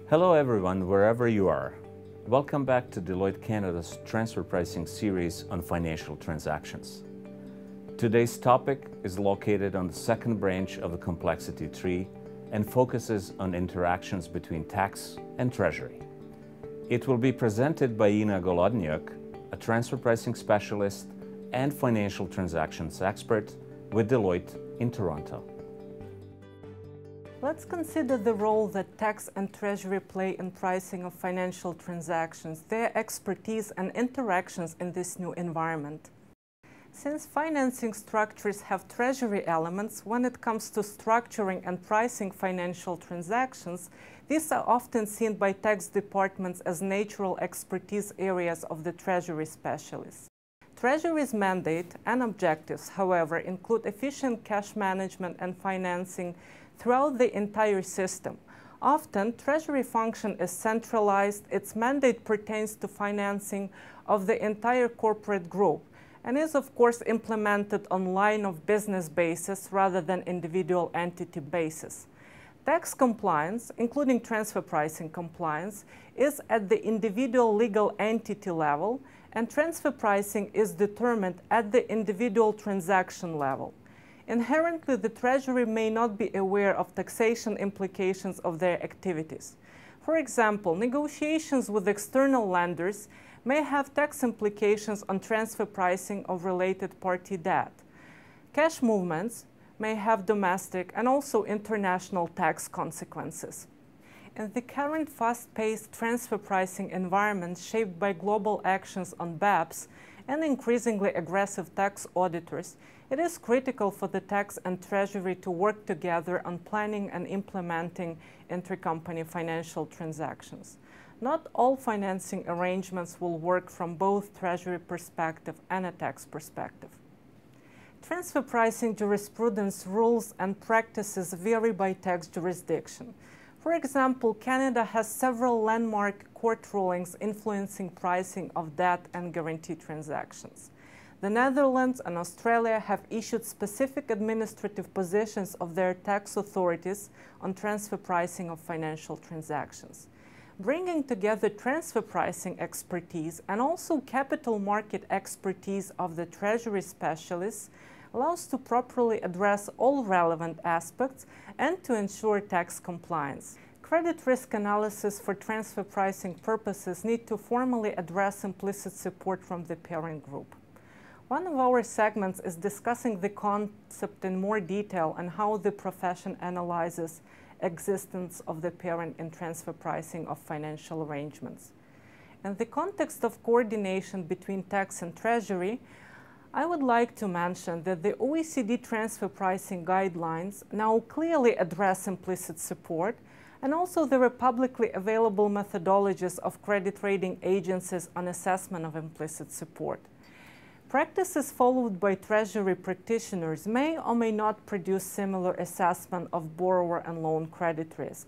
Hello everyone, wherever you are. Welcome back to Deloitte Canada's transfer pricing series on financial transactions. Today's topic is located on the second branch of the complexity tree and focuses on interactions between tax and Treasury. It will be presented by Inna Golodniuk, a transfer pricing specialist and financial transactions expert with Deloitte in Toronto. Let's consider the role that tax and Treasury play in pricing of financial transactions, their expertise and interactions in this new environment. Since financing structures have Treasury elements, when it comes to structuring and pricing financial transactions, these are often seen by tax departments as natural expertise areas of the Treasury specialists. Treasury's mandate and objectives, however, include efficient cash management and financing throughout the entire system. Often, Treasury function is centralized. Its mandate pertains to financing of the entire corporate group and is, of course, implemented on line of business basis rather than individual entity basis. Tax compliance, including transfer pricing compliance, is at the individual legal entity level, and transfer pricing is determined at the individual transaction level. Inherently, the Treasury may not be aware of taxation implications of their activities. For example, negotiations with external lenders may have tax implications on transfer pricing of related party debt. Cash movements may have domestic and also international tax consequences. In the current fast-paced transfer pricing environment shaped by global actions on BEPS and increasingly aggressive tax auditors, it is critical for the tax and Treasury to work together on planning and implementing intercompany financial transactions. Not all financing arrangements will work from both Treasury perspective and a tax perspective. Transfer pricing jurisprudence rules and practices vary by tax jurisdiction. For example, Canada has several landmark court rulings influencing pricing of debt and guarantee transactions. The Netherlands and Australia have issued specific administrative positions of their tax authorities on transfer pricing of financial transactions. Bringing together transfer pricing expertise and also capital market expertise of the Treasury specialists allows to properly address all relevant aspects and to ensure tax compliance. Credit risk analysis for transfer pricing purposes need to formally address implicit support from the parent group. One of our segments is discussing the concept in more detail and how the profession analyzes existence of the parent in transfer pricing of financial arrangements. In the context of coordination between tax and Treasury, I would like to mention that the OECD transfer pricing guidelines now clearly address implicit support, and also there are publicly available methodologies of credit rating agencies on assessment of implicit support. Practices followed by Treasury practitioners may or may not produce similar assessment of borrower and loan credit risk.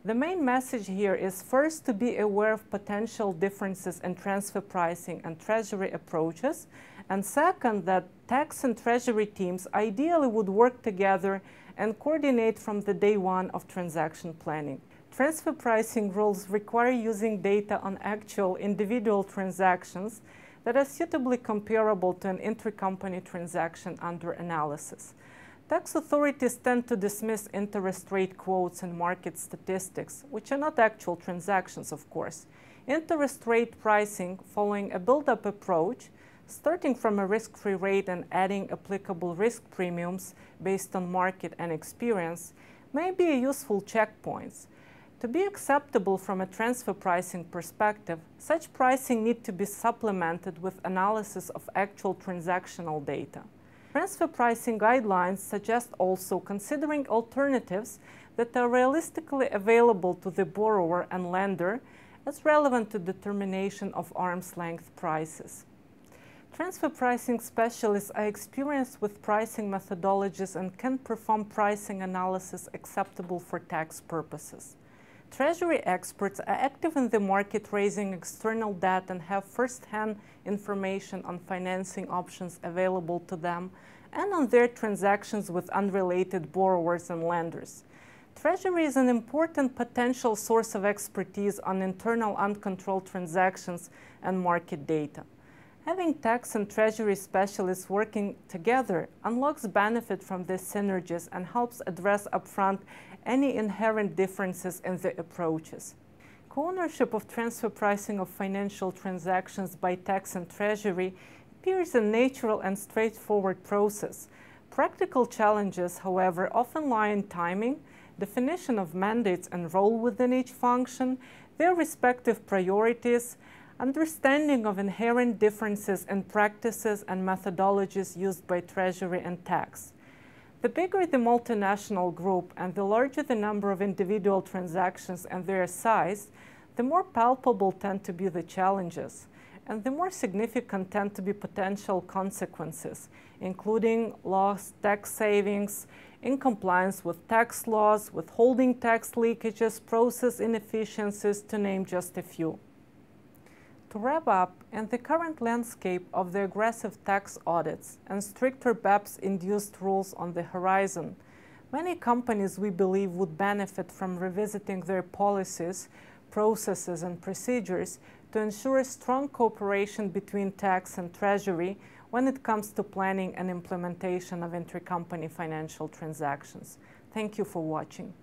The main message here is first to be aware of potential differences in transfer pricing and Treasury approaches, and second that tax and Treasury teams ideally would work together and coordinate from the day one of transaction planning. Transfer pricing rules require using data on actual individual transactions that are suitably comparable to an intercompany transaction under analysis. Tax authorities tend to dismiss interest rate quotes and market statistics, which are not actual transactions, of course. Interest rate pricing, following a build-up approach, starting from a risk-free rate and adding applicable risk premiums based on market and experience, may be a useful checkpoint. To be acceptable from a transfer pricing perspective, such pricing needs to be supplemented with analysis of actual transactional data. Transfer pricing guidelines suggest also considering alternatives that are realistically available to the borrower and lender as relevant to determination of arm's length prices. Transfer pricing specialists are experienced with pricing methodologies and can perform pricing analysis acceptable for tax purposes. Treasury experts are active in the market raising external debt and have first-hand information on financing options available to them and on their transactions with unrelated borrowers and lenders. Treasury is an important potential source of expertise on internal uncontrolled transactions and market data. Having tax and treasury specialists working together unlocks benefit from these synergies and helps address upfront any inherent differences in the approaches. Co-ownership of transfer pricing of financial transactions by tax and treasury appears a natural and straightforward process. Practical challenges, however, often lie in timing, definition of mandates and role within each function, their respective priorities, understanding of inherent differences in practices and methodologies used by Treasury and tax. The bigger the multinational group and the larger the number of individual transactions and their size, the more palpable tend to be the challenges, and the more significant tend to be potential consequences, including lost tax savings, in compliance with tax laws, withholding tax leakages, process inefficiencies, to name just a few. To wrap up, in the current landscape of the aggressive tax audits and stricter BEPS-induced rules on the horizon, many companies, we believe, would benefit from revisiting their policies, processes, and procedures to ensure strong cooperation between tax and treasury when it comes to planning and implementation of intercompany financial transactions. Thank you for watching.